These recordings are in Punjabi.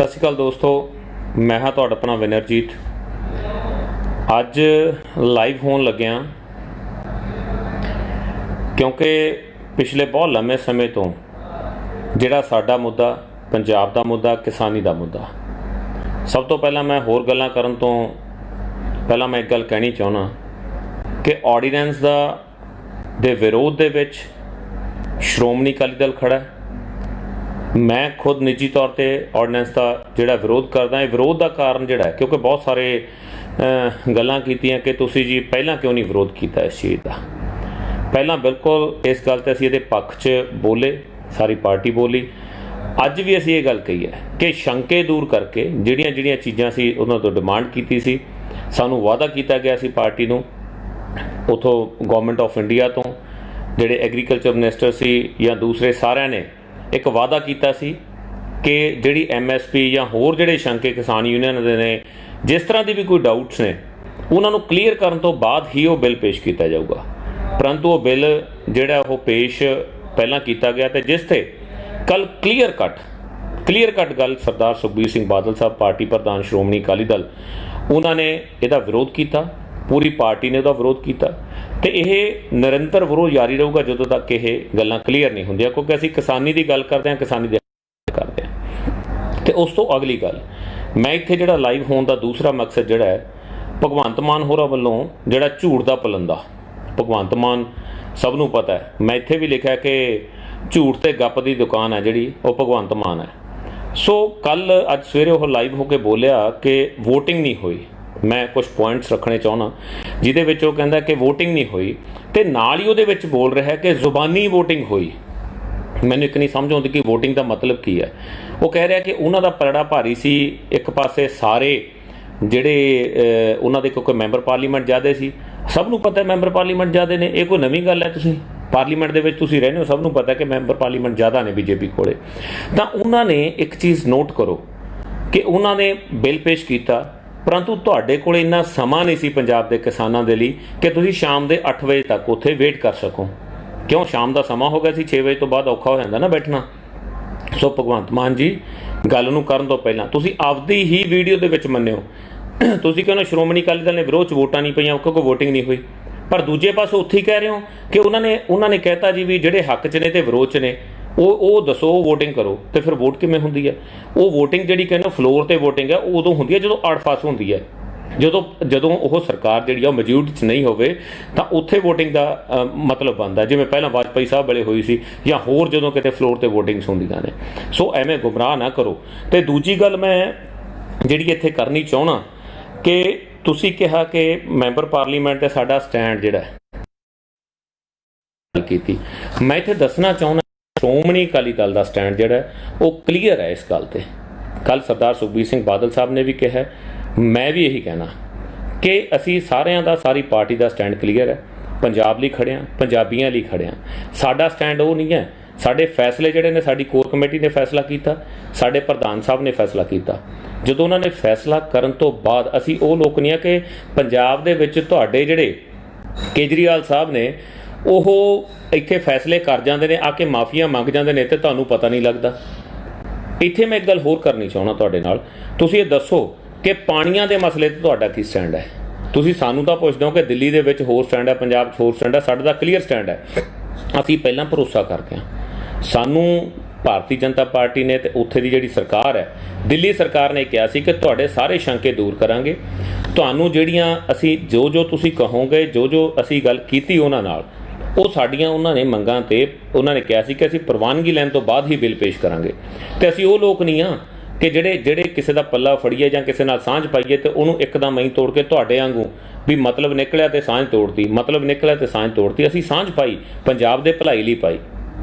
ਸਤਿ ਸ਼੍ਰੀ ਅਕਾਲ ਦੋਸਤੋ, ਮੈਂ ਹਾਂ ਤੁਹਾਡਾ ਆਪਣਾ ਵਿਨਰਜੀਤ। ਅੱਜ ਲਾਈਵ ਹੋਣ ਲੱਗਿਆ ਕਿਉਂਕਿ ਪਿਛਲੇ ਬਹੁਤ ਲੰਮੇ ਸਮੇਂ ਤੋਂ ਜਿਹੜਾ ਸਾਡਾ ਮੁੱਦਾ, ਪੰਜਾਬ ਦਾ ਮੁੱਦਾ, ਕਿਸਾਨੀ ਦਾ ਮੁੱਦਾ, ਸਭ ਤੋਂ ਪਹਿਲਾਂ ਮੈਂ ਹੋਰ ਗੱਲਾਂ ਕਰਨ ਤੋਂ ਪਹਿਲਾਂ ਮੈਂ ਇੱਕ ਗੱਲ ਕਹਿਣੀ ਚਾਹੁੰਦਾ ਕਿ ਆਰਡੀਨੈਂਸ ਦੇ ਵਿਰੋਧ ਦੇ ਵਿੱਚ ਸ਼੍ਰੋਮਣੀ ਅਕਾਲੀ ਦਲ ਖੜਾ ਹੈ। मैं खुद निजी तौर पर ऑर्डीनेंस का जोड़ा विरोध करदा। विरोध का कारण जोड़ा है क्योंकि बहुत सारे गल्लां कीतियां कि तुसीं जी पहलां क्यों नहीं विरोध किया इस चीज़ का। पहलां बिल्कुल इस गल ते असीं इहदे पक्ष च बोले, सारी पार्टी बोली। अज भी असीं ये गल कही है कि शंके दूर करके जिहड़ियां जिहड़ियां चीज़ां सी उन्हां तों डिमांड कीती सी, सानूं वादा किया गया सी पार्टी नूं उथों गवर्नमेंट ऑफ इंडिया तो जिहड़े एग्रीकल्चर मिनिस्टर सी या दूसरे सारिਆਂ ने एक वादा किया सी कि जिहड़ी MSP या होर जिहड़े शंके किसान यूनियन दे ने, जिस तरह की भी कोई डाउट्स ने, उन्होंने क्लीयर करने तो बाद ही वो बिल पेश किया जाऊगा। परंतु वो बिल जिहड़ा वो पेश पहला किया गया तो जिस ते कल क्लीयर कट गल सरदार सुखबीर सिंह बादल साहब, पार्टी प्रधान श्रोमणी अकाली दल, उन्होंने इसका विरोध किया, पूरी पार्टी ने उसका विरोध किया। तो यह निरंतर विरोध जारी रहूगा जो तक यह गल्लां क्लीयर नहीं होंदियां, क्योंकि असीं किसानी की गल करते हैं, किसानी की करते हैं। तो उस तो अगली गल, मैं इत्थे जिहड़ा लाइव होने का दूसरा मकसद जिहड़ा है, भगवंत मान होरां वल्लों जिहड़ा झूठ दा पलंदा, भगवंत मान सब नूं पता है, मैं इत्थे भी लिखा कि झूठ ते गप दी दुकान है जिहड़ी वो भगवंत मान है। सो कल अज सवेरे वो लाइव होकर बोलिया कि वोटिंग नहीं हुई। मैं कुछ पॉइंट्स रखने चाहना जिहदे विच वो कहंदा कि वोटिंग नहीं हुई, तो नाल ही उहदे विच बोल रहा है कि जुबानी वोटिंग हुई। मैनूं एक नहीं समझ आउंदी कि वोटिंग का मतलब की है। वो कह रहा कि उन्हां दा पलड़ा भारी सी, एक पासे सारे जिहड़े उन्हां दे क्योंकि मैंबर पार्लीमेंट ज़्यादा सी, सब नूं पता है मैंबर पार्लीमेंट ज़्यादा ने, ये कोई नवीं गल है। तुसीं पार्लीमेंट दे विच तुसीं रहंदे हो, सब नूं पता है कि मैंबर पार्लीमेंट ज़्यादा ने बीजेपी कोले। तां उन्हां ने एक चीज़ नोट करो कि उन्हां ने बिल पेश किया, परंतु तुहाडे कोल इन्ना समा नहीं सी पंजाब के किसानों के लिए कि तुसीं शाम के 8 बजे तक उत्थे वेट कर सको। क्यों? शाम का समा हो गया सी, 6 बजे तो बाद औखा हो जाता ना बैठना। सो भगवंत मान जी गल नूं करन तो पहलां तुसीं आपदी ही वीडियो दे विच मन्निओ, तुसीं कहना श्रोमणी अकाली दल ने विरोध च वोटां नहीं पईआं क्योंकि वोटिंग नहीं हुई, पर दूजे पासों उत्थे ही कह रहे हो कि उन्होंने कहता जी भी जिहड़े हक च ने ते विरोध च ने, वो दसो वोटिंग करो। तो फिर वोट किवें हुंदी है? वो वोटिंग जिहड़ी कहने फ्लोर ते वोटिंग है उदों हुंदी है जदों अड़फास हुंदी है, जदों वो सरकार जिहड़ी आ मौजूद च नहीं होवे तां उत्थे वोटिंग का मतलब बनदा, जिवें पहलां वाजपेयी साहब वेले होई सी या होर जदों किते फ्लोर ते वोटिंग्स हुंदियां ने। सो एवें गुमराह ना करो। तो दूजी गल मैं जिहड़ी इत्थे करनी चाहुंदा कि तुसीं कहा कि मैंबर पार्लीमेंट ते साडा स्टैंड जिहड़ा कीती, मैं इत्थे दसना चाहुंदा श्रोमणी अकाली दल का स्टैंड जिहड़ा वो क्लीयर है इस गल ते। कल सरदार सुखबीर सिंह बादल साहब ने भी कहा, मैं भी यही कहना कि असी सारिਆਂ ਦਾ, सारी पार्टी का स्टैंड क्लीयर है। पंजाब ਲਈ खड़े हाँ, पंजाबियों ਲਈ खड़े हाँ। साडा स्टैंड वो नहीं है। साडे फैसले जिहड़े ने साडी कोर कमेटी ने फैसला किया, साडे प्रधान साहब ने फैसला किया। ਜਦੋਂ उन्होंने फैसला करन तो बाद असी वो लोग नहीं है कि पंजाब दे विच तुहाडे जिहड़े केजरीवाल साहब ने ਉਹ ਇੱਥੇ फैसले कर जाते हैं, आके माफिया मंग जाते हैं तो ਤੁਹਾਨੂੰ पता नहीं लगता। ਇੱਥੇ मैं एक गल होर करनी चाहना ਤੁਹਾਡੇ ਨਾਲ, ਤੁਸੀਂ ਇਹ ਦੱਸੋ कि पाणीਆਂ ਦੇ मसले ਤੇ ਤੁਹਾਡਾ ਕੀ स्टैंड है। ਤੁਸੀਂ ਸਾਨੂੰ ਤਾਂ ਪੁੱਛਦੇ ਹੋ कि दिल्ली ਦੇ ਵਿੱਚ ਹੋਰ स्टैंड है, पंजाब 'ਚ ਹੋਰ स्टैंड है, ਸਾਡਾ ਤਾਂ क्लीयर स्टैंड है। ਅਸੀਂ ਪਹਿਲਾਂ ਭਰੋਸਾ ਕਰਦੇ ਹਾਂ। ਸਾਨੂੰ ਭਾਰਤੀ ਜਨਤਾ ਪਾਰਟੀ ਨੇ ਤੇ ਉੱਥੇ ਦੀ ਜਿਹੜੀ ਸਰਕਾਰ ਹੈ, ਦਿੱਲੀ ਸਰਕਾਰ ਨੇ ਕਿਹਾ ਸੀ ਕਿ ਤੁਹਾਡੇ ਸਾਰੇ ਸ਼ੰਕੇ ਦੂਰ ਕਰਾਂਗੇ। ਤੁਹਾਨੂੰ ਜਿਹੜੀਆਂ ਅਸੀਂ ਜੋ ਤੁਸੀਂ ਕਹੋਗੇ, ਜੋ ਅਸੀਂ ਗੱਲ ਕੀਤੀ ਉਹਨਾਂ ਨਾਲ, ਉਹ ਸਾਡੀਆਂ ਉਹਨਾਂ ਨੇ ਮੰਗਾਂ ਤੇ ਉਹਨਾਂ ਨੇ ਕਿਹਾ ਸੀ ਕਿ ਅਸੀਂ ਪ੍ਰਵਾਨਗੀ ਲੈਣ ਤੋਂ ਬਾਅਦ ਹੀ ਬਿੱਲ ਪੇਸ਼ ਕਰਾਂਗੇ। ਤੇ ਅਸੀਂ ਉਹ ਲੋਕ ਨਹੀਂ ਆ ਕਿ ਜਿਹੜੇ ਕਿਸੇ ਦਾ ਪੱਲਾ ਫੜੀਏ ਜਾਂ ਕਿਸੇ ਨਾਲ ਸਾਂਝ ਪਾਈਏ ਤੇ ਉਹਨੂੰ ਇੱਕਦਮ ਹੀ ਤੋੜ ਕੇ ਤੁਹਾਡੇ ਵਾਂਗੂ ਵੀ ਮਤਲਬ ਨਿਕਲਿਆ ਤੇ ਸਾਂਝ ਤੋੜਤੀ, ਮਤਲਬ ਨਿਕਲਿਆ ਤੇ ਸਾਂਝ ਤੋੜਤੀ। ਅਸੀਂ ਸਾਂਝ ਪਾਈ, ਪੰਜਾਬ ਦੇ ਭਲਾਈ ਲਈ ਪਾਈ।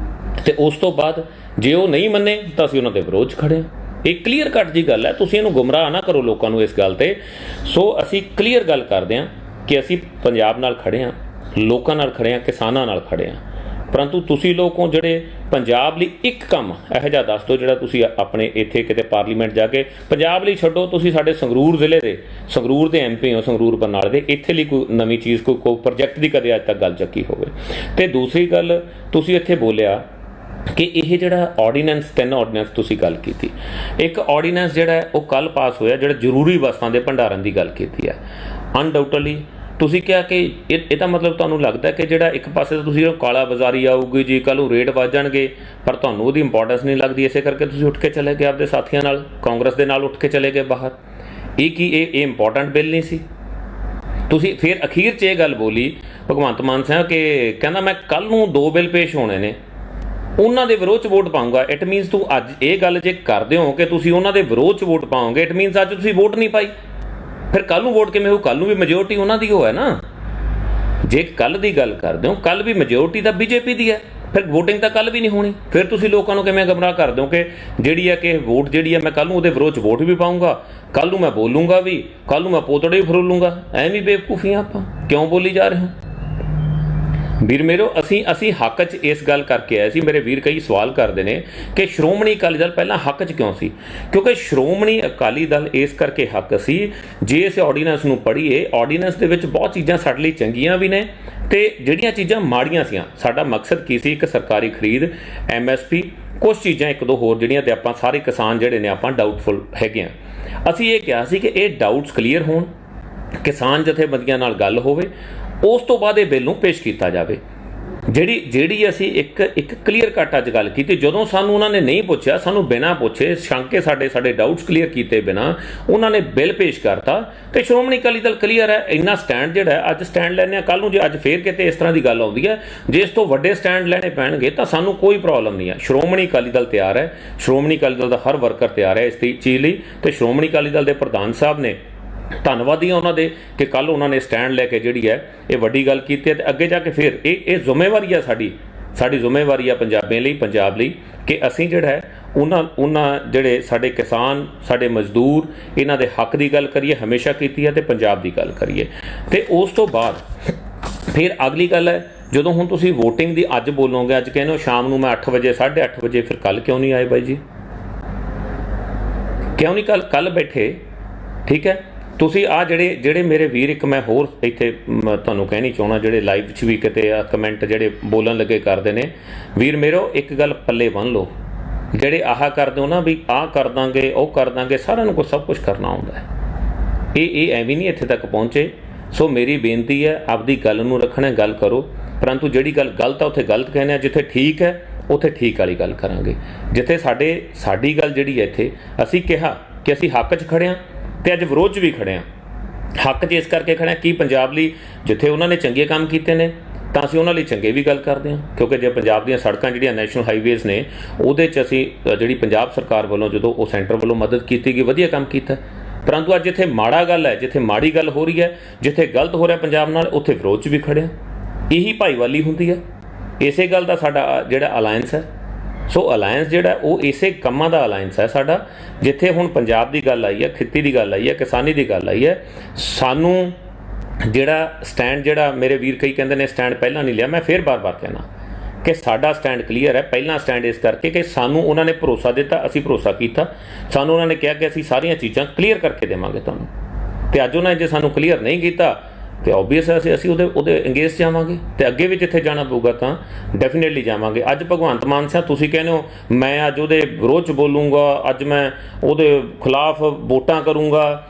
ਤੇ ਉਸ ਤੋਂ ਬਾਅਦ ਜੇ ਉਹ ਨਹੀਂ ਮੰਨੇ ਤਾਂ ਅਸੀਂ ਉਹਨਾਂ ਦੇ ਵਿਰੋਧ 'ਚ ਖੜੇ ਹਾਂ। ਇਹ ਕਲੀਅਰ ਕੱਟ ਜੀ ਗੱਲ ਹੈ, ਤੁਸੀਂ ਇਹਨੂੰ ਗੁੰਮਰਾਹ ਨਾ ਕਰੋ ਲੋਕਾਂ ਨੂੰ ਇਸ ਗੱਲ ਤੇ। ਸੋ ਅਸੀਂ ਕਲੀਅਰ ਗੱਲ ਕਰਦੇ ਹਾਂ ਕਿ ਅਸੀਂ ਪੰਜਾਬ ਨਾਲ ਖੜੇ ਹਾਂ, ਲੋਕਾਂ ਨਾਲ ਖੜੇ ਹਾਂ, ਕਿਸਾਨਾਂ ਨਾਲ ਖੜੇ ਹਾਂ। परंतु तुसी लोगों जिहड़े पंजाब लई एक काम इहो जिहा दस दो जिहड़ा तुसी अपने इत्थे किते पार्लीमेंट जाके पंजाब लई छड्डो, तुसी साडे संगरूर जिले दे संगरूर दे MP हो, संगरूर बरनाले दे, इत्थे लई कोई नवीं चीज़ कोई प्रोजैक्ट की कदे अज तक गल चक्की होवे। ते दूसरी गल तुसी इत्थे बोलिया कि ਇਹ ਜਿਹੜਾ ਆਰਡੀਨੈਂਸ 3 ਆਰਡੀਨੈਂਸ ਤੁਸੀਂ ਗੱਲ ਕੀਤੀ, ਇੱਕ ਆਰਡੀਨੈਂਸ ਜਿਹੜਾ ਉਹ ਕੱਲ ਪਾਸ ਹੋਇਆ ਜਿਹੜਾ ਜ਼ਰੂਰੀ ਵਸਤਾਂ ਦੇ ਭੰਡਾਰਨ ਦੀ ਗੱਲ ਕੀਤੀ ਹੈ। ਅਨਡਾਊਟਡਲੀ ਤੁਸੀਂ ਕਿਹਾ ਕਿ ਇਹਦਾ ਮਤਲਬ ਤੁਹਾਨੂੰ ਲੱਗਦਾ ਕਿ ਜਿਹੜਾ ਇੱਕ ਪਾਸੇ ਤਾਂ ਤੁਸੀਂ ਕਾਲਾ ਬਾਜ਼ਾਰੀ ਆਊਗੀ ਜੀ, ਕੱਲ੍ਹ ਨੂੰ ਰੇਟ ਵੱਧ ਜਾਣਗੇ, ਪਰ ਤੁਹਾਨੂੰ ਉਹਦੀ ਇੰਪੋਰਟੈਂਸ ਨਹੀਂ ਲੱਗਦੀ, ਇਸੇ ਕਰਕੇ ਤੁਸੀਂ ਉੱਠ ਕੇ ਚਲੇ ਗਏ ਆਪਦੇ ਸਾਥੀਆਂ ਨਾਲ, ਕਾਂਗਰਸ ਦੇ ਨਾਲ ਉੱਠ ਕੇ ਚਲੇ ਗਏ ਬਾਹਰ। ਇਹ ਕੀ ਇਹ ਇੰਪੋਰਟੈਂਟ ਬਿੱਲ ਨਹੀਂ ਸੀ? ਤੁਸੀਂ ਫਿਰ ਅਖੀਰ 'ਚ ਇਹ ਗੱਲ ਬੋਲੀ ਭਗਵੰਤ ਮਾਨ ਸਿੰਘ ਕਿ ਕਹਿੰਦਾ ਮੈਂ ਕੱਲ੍ਹ ਨੂੰ 2 ਬਿੱਲ ਪੇਸ਼ ਹੋਣੇ ਨੇ, ਉਹਨਾਂ ਦੇ ਵਿਰੋਧ 'ਚ ਵੋਟ ਪਾਊਂਗਾ। ਇਟ ਮੀਨਸ ਤੂੰ ਅੱਜ ਇਹ ਗੱਲ ਜੇ ਕਰਦੇ ਹੋ ਕਿ ਤੁਸੀਂ ਉਹਨਾਂ ਦੇ ਵਿਰੋਧ 'ਚ ਵੋਟ ਪਾਓਗੇ, ਇਟ ਮੀਨਸ ਅੱਜ ਤੁਸੀਂ ਵੋਟ ਨਹੀਂ ਪਾਈ, ਫਿਰ ਕੱਲ੍ਹ ਨੂੰ ਵੋਟ ਕਿਵੇਂ ਹੋਊ? ਕੱਲ੍ਹ ਨੂੰ ਵੀ ਮੈਜੋਰਟੀ ਉਹਨਾਂ ਦੀ ਹੋ ਹੈ ਨਾ। ਜੇ ਕੱਲ੍ਹ ਦੀ ਗੱਲ ਕਰਦੇ ਹੋ, ਕੱਲ੍ਹ ਵੀ ਮੈਜੋਰਟੀ ਤਾਂ ਬੀਜੇਪੀ ਦੀ ਹੈ, ਫਿਰ ਵੋਟਿੰਗ ਤਾਂ ਕੱਲ੍ਹ ਵੀ ਨਹੀਂ ਹੋਣੀ। ਫਿਰ ਤੁਸੀਂ ਲੋਕਾਂ ਨੂੰ ਕਿਵੇਂ ਗੁੰਮਰਾਹ ਕਰ ਦਿਓ ਕਿ ਜਿਹੜੀ ਹੈ ਕਿ ਵੋਟ ਜਿਹੜੀ ਹੈ ਮੈਂ ਕੱਲ੍ਹ ਨੂੰ ਉਹਦੇ ਵਿਰੋਧ 'ਚ ਵੋਟ ਵੀ ਪਾਊਂਗਾ, ਕੱਲ੍ਹ ਨੂੰ ਮੈਂ ਬੋਲੂੰਗਾ ਵੀ, ਕੱਲ੍ਹ ਨੂੰ ਮੈਂ ਪੋਤੜੇ ਵੀ ਫਰੋਲੂੰਗਾ। ਐਵੇਂ ਬੇਵਕੂਫੀਆਂ ਆਪਾਂ ਕਿਉਂ ਬੋਲੀ ਜਾ ਰਹੇ ਹੋ? ਵੀਰ ਮੇਰੋ, ਅਸੀਂ ਹੱਕ 'ਚ ਇਸ ਗੱਲ ਕਰਕੇ ਆਏ ਸੀ। ਮੇਰੇ ਵੀਰ ਕਈ ਸਵਾਲ ਕਰਦੇ ਨੇ ਕਿ ਸ਼੍ਰੋਮਣੀ ਅਕਾਲੀ ਦਲ ਪਹਿਲਾਂ ਹੱਕ 'ਚ ਕਿਉਂ ਸੀ? ਕਿਉਂਕਿ ਸ਼੍ਰੋਮਣੀ ਅਕਾਲੀ ਦਲ ਇਸ ਕਰਕੇ ਹੱਕ ਸੀ, ਜੇ ਇਸ ਆਰਡੀਨੈਂਸ ਨੂੰ ਪੜ੍ਹੀਏ, ਆਰਡੀਨੈਂਸ ਦੇ ਵਿੱਚ ਬਹੁਤ ਚੀਜ਼ਾਂ ਸਾਡੇ ਲਈ ਚੰਗੀਆਂ ਵੀ ਨੇ ਤੇ ਜਿਹੜੀਆਂ ਚੀਜ਼ਾਂ ਮਾੜੀਆਂ ਸੀਆਂ। ਸਾਡਾ ਮਕਸਦ ਕੀ ਸੀ? ਇੱਕ ਸਰਕਾਰੀ ਖਰੀਦ, MSP, ਕੁਝ ਚੀਜ਼ਾਂ ਇੱਕ ਦੋ ਹੋਰ ਜਿਹੜੀਆਂ ਤੇ ਆਪਾਂ ਸਾਰੇ ਕਿਸਾਨ ਜਿਹੜੇ ਨੇ ਆਪਾਂ ਡਾਊਟਫੁਲ ਹੈਗੇ ਆ। ਅਸੀਂ ਇਹ ਕਿਹਾ ਸੀ ਕਿ ਇਹ ਡਾਊਟਸ ਕਲੀਅਰ ਹੋਣ, ਕਿਸਾਨ ਜਥੇਬੰਦੀਆਂ ਨਾਲ ਗੱਲ ਹੋਵੇ, ਉਸ ਤੋਂ ਬਾਅਦ ਇਹ ਬਿੱਲ ਨੂੰ ਪੇਸ਼ ਕੀਤਾ ਜਾਵੇ। ਜਿਹੜੀ ਅਸੀਂ ਇੱਕ ਕਲੀਅਰ ਕੱਟ ਅੱਜ ਗੱਲ ਕੀਤੀ। ਜਦੋਂ ਸਾਨੂੰ ਉਹਨਾਂ ਨੇ ਨਹੀਂ ਪੁੱਛਿਆ, ਸਾਨੂੰ ਬਿਨਾਂ ਪੁੱਛੇ ਸ਼ੰਕੇ ਸਾਡੇ ਡਾਊਟਸ ਕਲੀਅਰ ਕੀਤੇ ਬਿਨਾਂ ਉਹਨਾਂ ਨੇ ਬਿੱਲ ਪੇਸ਼ ਕਰਤਾ ਤੇ ਸ਼੍ਰੋਮਣੀ ਅਕਾਲੀ ਦਲ ਕਲੀਅਰ ਹੈ। ਇੰਨਾ ਸਟੈਂਡ ਜਿਹੜਾ ਹੈ ਅੱਜ ਸਟੈਂਡ ਲੈਂਦੇ ਆ, ਕੱਲ੍ਹ ਨੂੰ ਜੇ ਅੱਜ ਫੇਰ ਕਿਤੇ ਇਸ ਤਰ੍ਹਾਂ ਦੀ ਗੱਲ ਆਉਂਦੀ ਹੈ, ਜੇ ਇਸ ਤੋਂ ਵੱਡੇ ਸਟੈਂਡ ਲੈਣੇ ਪੈਣਗੇ ਤਾਂ ਸਾਨੂੰ ਕੋਈ ਪ੍ਰੋਬਲਮ ਨਹੀਂ ਹੈ। ਸ਼੍ਰੋਮਣੀ ਅਕਾਲੀ ਦਲ ਤਿਆਰ ਹੈ, ਸ਼੍ਰੋਮਣੀ ਅਕਾਲੀ ਦਲ ਦਾ ਹਰ ਵਰਕਰ ਤਿਆਰ ਹੈ ਇਸ ਚੀਜ਼ ਲਈ। ਤੇ ਸ਼੍ਰੋਮਣੀ ਅਕਾਲੀ ਦਲ ਦੇ ਪ੍ਰਧਾਨ ਸਾਹਿਬ ਨੇ, ਧੰਨਵਾਦੀ ਉਹਨਾਂ ਦੇ ਕਿ ਕੱਲ੍ਹ ਉਹਨਾਂ ਨੇ ਸਟੈਂਡ ਲੈ ਕੇ ਜਿਹੜੀ ਹੈ ਇਹ ਵੱਡੀ ਗੱਲ ਕੀਤੀ ਹੈ। ਤੇ ਅੱਗੇ ਜਾ ਕੇ ਫਿਰ ਇਹ ਜ਼ਿੰਮੇਵਾਰੀ ਆ ਸਾਡੀ ਜ਼ਿੰਮੇਵਾਰੀ ਆ ਪੰਜਾਬੀਆਂ ਲਈ, ਪੰਜਾਬ ਲਈ, ਕਿ ਅਸੀਂ ਜਿਹੜਾ ਹੈ ਉਹਨਾਂ ਜਿਹੜੇ ਸਾਡੇ ਕਿਸਾਨ, ਸਾਡੇ ਮਜ਼ਦੂਰ, ਇਹਨਾਂ ਦੇ ਹੱਕ ਦੀ ਗੱਲ ਕਰੀਏ, ਹਮੇਸ਼ਾ ਕੀਤੀ ਹੈ, ਤੇ ਪੰਜਾਬ ਦੀ ਗੱਲ ਕਰੀਏ। ਤੇ ਉਸ ਤੋਂ ਬਾਅਦ ਫਿਰ ਅਗਲੀ ਗੱਲ ਹੈ, ਜਦੋਂ ਹੁਣ ਤੁਸੀਂ ਵੋਟਿੰਗ ਦੀ ਅੱਜ ਬੋਲੋਗੇ, ਅੱਜ ਕਹਿੰਦੇ ਹੋ ਸ਼ਾਮ ਨੂੰ ਮੈਂ 8 ਵਜੇ 8:30 ਵਜੇ, ਫਿਰ ਕੱਲ੍ਹ ਕਿਉਂ ਨਹੀਂ ਆਏ ਬਾਈ ਜੀ? ਕਿਉਂ ਨਹੀਂ ਕੱਲ੍ਹ ਬੈਠੇ? ਠੀਕ ਹੈ, ਤੁਸੀਂ ਆ ਜਿਹੜੇ ਮੇਰੇ ਵੀਰ, ਇੱਕ ਮੈਂ ਹੋਰ ਇੱਥੇ ਤੁਹਾਨੂੰ ਕਹਿਣੀ ਚਾਹੁੰਦਾ, ਜਿਹੜੇ ਲਾਈਵ 'ਚ ਵੀ ਕਿਤੇ ਆ ਕਮੈਂਟ ਜਿਹੜੇ ਬੋਲਣ ਲੱਗੇ ਕਰਦੇ ਨੇ, ਵੀਰ ਮੇਰੋ ਇੱਕ ਗੱਲ ਪੱਲੇ ਬੰਨ੍ਹ ਲਓ, ਜਿਹੜੇ ਆਹ ਕਰਦੇ ਹੋ ਨਾ ਵੀ ਆਹ ਕਰ ਦਾਂਗੇ, ਉਹ ਕਰ ਦਾਂਗੇ, ਸਾਰਿਆਂ ਨੂੰ ਸਭ ਕੁਝ ਕਰਨਾ ਆਉਂਦਾ ਹੈ। ਇਹ ਐਵੇਂ ਨਹੀਂ ਇੱਥੇ ਤੱਕ ਪਹੁੰਚੇ। ਸੋ ਮੇਰੀ ਬੇਨਤੀ ਹੈ, ਆਪਦੀ ਗੱਲ ਨੂੰ ਰੱਖਣਾ, ਗੱਲ ਕਰੋ, ਪਰੰਤੂ ਜਿਹੜੀ ਗੱਲ ਗਲਤ ਆ ਉੱਥੇ ਗਲਤ ਕਹਿੰਦੇ ਆ, ਜਿੱਥੇ ਠੀਕ ਹੈ ਉੱਥੇ ਠੀਕ ਵਾਲੀ ਗੱਲ ਕਰਾਂਗੇ। ਜਿੱਥੇ ਸਾਡੀ ਗੱਲ ਜਿਹੜੀ ਹੈ, ਇੱਥੇ ਅਸੀਂ ਕਿਹਾ ਕਿ ਅਸੀਂ ਹੱਕ 'ਚ ਖੜ੍ਹੇ ਹਾਂ ਤੇ ਅੱਜ ਵਿਰੋਧ 'ਚ ਵੀ ਖੜ੍ਹੇ ਹਾਂ। ਹੱਕ 'ਚ ਇਸ ਕਰਕੇ ਖੜ੍ਹੇ ਹਾਂ ਕਿ ਪੰਜਾਬ ਲਈ ਜਿੱਥੇ ਉਹਨਾਂ ਨੇ ਚੰਗੇ ਕੰਮ ਕੀਤੇ ਨੇ ਤਾਂ ਅਸੀਂ ਉਹਨਾਂ ਲਈ ਚੰਗੇ ਵੀ ਗੱਲ ਕਰਦੇ ਹਾਂ, ਕਿਉਂਕਿ ਜੇ ਪੰਜਾਬ ਦੀਆਂ ਸੜਕਾਂ ਜਿਹੜੀਆਂ ਨੈਸ਼ਨਲ ਹਾਈਵੇਜ਼ ਨੇ ਉਹਦੇ 'ਚ ਅਸੀਂ ਜਿਹੜੀ ਪੰਜਾਬ ਸਰਕਾਰ ਵੱਲੋਂ ਜਦੋਂ ਉਹ ਸੈਂਟਰ ਵੱਲੋਂ ਮਦਦ ਕੀਤੀ ਗਈ, ਵਧੀਆ ਕੰਮ ਕੀਤਾ। ਪਰੰਤੂ ਅੱਜ ਜਿੱਥੇ ਮਾੜਾ ਗੱਲ ਹੈ, ਜਿੱਥੇ ਮਾੜੀ ਗੱਲ ਹੋ ਰਹੀ ਹੈ, ਜਿੱਥੇ ਗਲਤ ਹੋ ਰਿਹਾ ਪੰਜਾਬ ਨਾਲ, ਉੱਥੇ ਵਿਰੋਧ 'ਚ ਵੀ ਖੜ੍ਹੇ ਹਾਂ। ਇਹੀ ਭਾਈਵਾਲੀ ਹੁੰਦੀ ਹੈ। ਇਸੇ ਗੱਲ ਦਾ ਸਾਡਾ ਜਿਹੜਾ ਅਲਾਇੰਸ ਹੈ, ਸੋ ਅਲਾਇੰਸ ਜਿਹੜਾ ਉਹ ਇਸੇ ਕੰਮਾਂ ਦਾ ਅਲਾਇੰਸ ਹੈ ਸਾਡਾ। ਜਿੱਥੇ ਹੁਣ ਪੰਜਾਬ ਦੀ ਗੱਲ ਆਈ ਹੈ, ਖੇਤੀ ਦੀ ਗੱਲ ਆਈ ਹੈ, ਕਿਸਾਨੀ ਦੀ ਗੱਲ ਆਈ ਹੈ, ਸਾਨੂੰ ਜਿਹੜਾ ਸਟੈਂਡ, ਜਿਹੜਾ ਮੇਰੇ ਵੀਰ ਕਈ ਕਹਿੰਦੇ ਨੇ ਸਟੈਂਡ ਪਹਿਲਾਂ ਨਹੀਂ ਲਿਆ, ਮੈਂ ਫਿਰ ਬਾਰ-ਬਾਰ ਕਹਿਣਾ ਕਿ ਸਾਡਾ ਸਟੈਂਡ ਕਲੀਅਰ ਹੈ। ਪਹਿਲਾਂ ਸਟੈਂਡ ਇਸ ਕਰਕੇ ਕਿ ਸਾਨੂੰ ਉਹਨਾਂ ਨੇ ਭਰੋਸਾ ਦਿੱਤਾ, ਅਸੀਂ ਭਰੋਸਾ ਕੀਤਾ, ਸਾਨੂੰ ਉਹਨਾਂ ਨੇ ਕਿਹਾ ਕਿ ਅਸੀਂ ਸਾਰੀਆਂ ਚੀਜ਼ਾਂ ਕਲੀਅਰ ਕਰਕੇ ਦੇਵਾਂਗੇ ਤੁਹਾਨੂੰ, ਤੇ ਅੱਜ ਉਹਨਾਂ ਨੇ ਜੇ ਸਾਨੂੰ ਕਲੀਅਰ ਨਹੀਂ ਕੀਤਾ ਤੇ ਓਬਵੀਅਸ ਅਸੀਂ ਉਹਦੇ ਅੰਗੇਜ ਜਾਵਾਂਗੇ, ਤੇ ਅੱਗੇ ਵੀ ਜਿੱਥੇ ਜਾਣਾ ਪਊਗਾ ਤਾਂ ਡੈਫੀਨੇਟਲੀ ਜਾਵਾਂਗੇ। ਅੱਜ ਭਗਵੰਤ ਮਾਨ ਸਾਹਿਬ ਤੁਸੀਂ ਕਹਿੰਦੇ ਹੋ ਮੈਂ ਅੱਜ ਉਹਦੇ ਵਿਰੋਧ 'ਚ ਬੋਲੂੰਗਾ, ਅੱਜ ਮੈਂ ਉਹਦੇ ਖਿਲਾਫ ਵੋਟਾਂ ਕਰੂੰਗਾ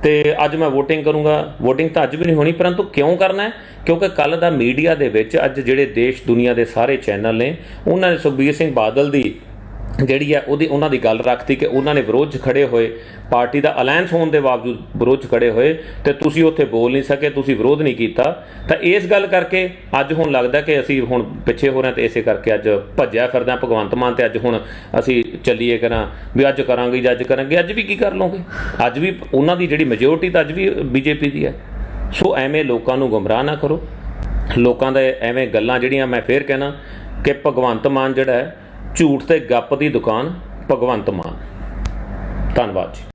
ਤੇ ਅੱਜ ਮੈਂ ਵੋਟਿੰਗ ਕਰੂੰਗਾ। ਵੋਟਿੰਗ ਤਾਂ ਅੱਜ ਵੀ ਨਹੀਂ ਹੋਣੀ, ਪਰੰਤੂ ਕਿਉਂ ਕਰਨਾ ਹੈ? ਕਿਉਂਕਿ ਕੱਲ੍ਹ ਦਾ ਮੀਡੀਆ ਦੇ ਵਿੱਚ ਅੱਜ ਜਿਹੜੇ ਦੇਸ਼ ਦੁਨੀਆ ਦੇ ਸਾਰੇ ਚੈਨਲ ਨੇ, ਉਹਨਾਂ ਨੇ ਸੁਖਬੀਰ ਸਿੰਘ ਬਾਦਲ ਦੀ ਜਿਹੜੀ ਹੈ ਉਹਨਾਂ ਦੀ ਗੱਲ ਰੱਖਤੀ ਕਿ ਉਹਨਾਂ ਨੇ ਵਿਰੋਧ 'ਚ ਖੜ੍ਹੇ ਹੋਏ, ਪਾਰਟੀ ਦਾ ਅਲਾਇੰਸ ਹੋਣ ਦੇ ਬਾਵਜੂਦ ਵਿਰੋਧ 'ਚ ਖੜ੍ਹੇ ਹੋਏ, ਤੇ ਤੁਸੀਂ ਉੱਥੇ ਬੋਲ ਨਹੀਂ ਸਕੇ, ਤੁਸੀਂ ਵਿਰੋਧ ਨਹੀਂ ਕੀਤਾ। ਤਾਂ ਇਸ ਗੱਲ ਕਰਕੇ ਅੱਜ ਹੁਣ ਲੱਗਦਾ ਕਿ ਅਸੀਂ ਹੁਣ ਪਿੱਛੇ ਹੋ ਰਹੇ ਹਾਂ, ਤੇ ਇਸੇ ਕਰਕੇ ਅੱਜ ਭੱਜਿਆ ਫਿਰਦਾ ਭਗਵੰਤ ਮਾਨ, ਤੇ ਅੱਜ ਹੁਣ ਅਸੀਂ ਚੱਲੀਏ ਕਰਾਂ ਵੀ ਅੱਜ ਕਰਾਂਗੇ ਜਾਂ ਅੱਜ ਕਰਾਂਗੇ। ਅੱਜ ਵੀ ਕੀ ਕਰ ਲਓਗੇ? ਅੱਜ ਵੀ ਉਹਨਾਂ ਦੀ ਜਿਹੜੀ ਮੈਜੋਰਟੀ ਤਾਂ ਅੱਜ ਵੀ ਬੀਜੇਪੀ ਦੀ ਹੈ। ਸੋ ਐਵੇਂ ਲੋਕਾਂ ਨੂੰ ਗੁੰਮਰਾਹ ਨਾ ਕਰੋ। ਲੋਕਾਂ ਦੇ ਐਵੇਂ ਗੱਲਾਂ ਜਿਹੜੀਆਂ, ਮੈਂ ਫੇਰ ਕਹਿਣਾ ਕਿ ਭਗਵੰਤ ਮਾਨ ਜਿਹੜਾ ਹੈ, ਝੂਠ ਤੇ ਗੱਪ ਦੀ ਦੁਕਾਨ ਭਗਵੰਤ ਮਾਨ। ਧੰਨਵਾਦ ਜੀ।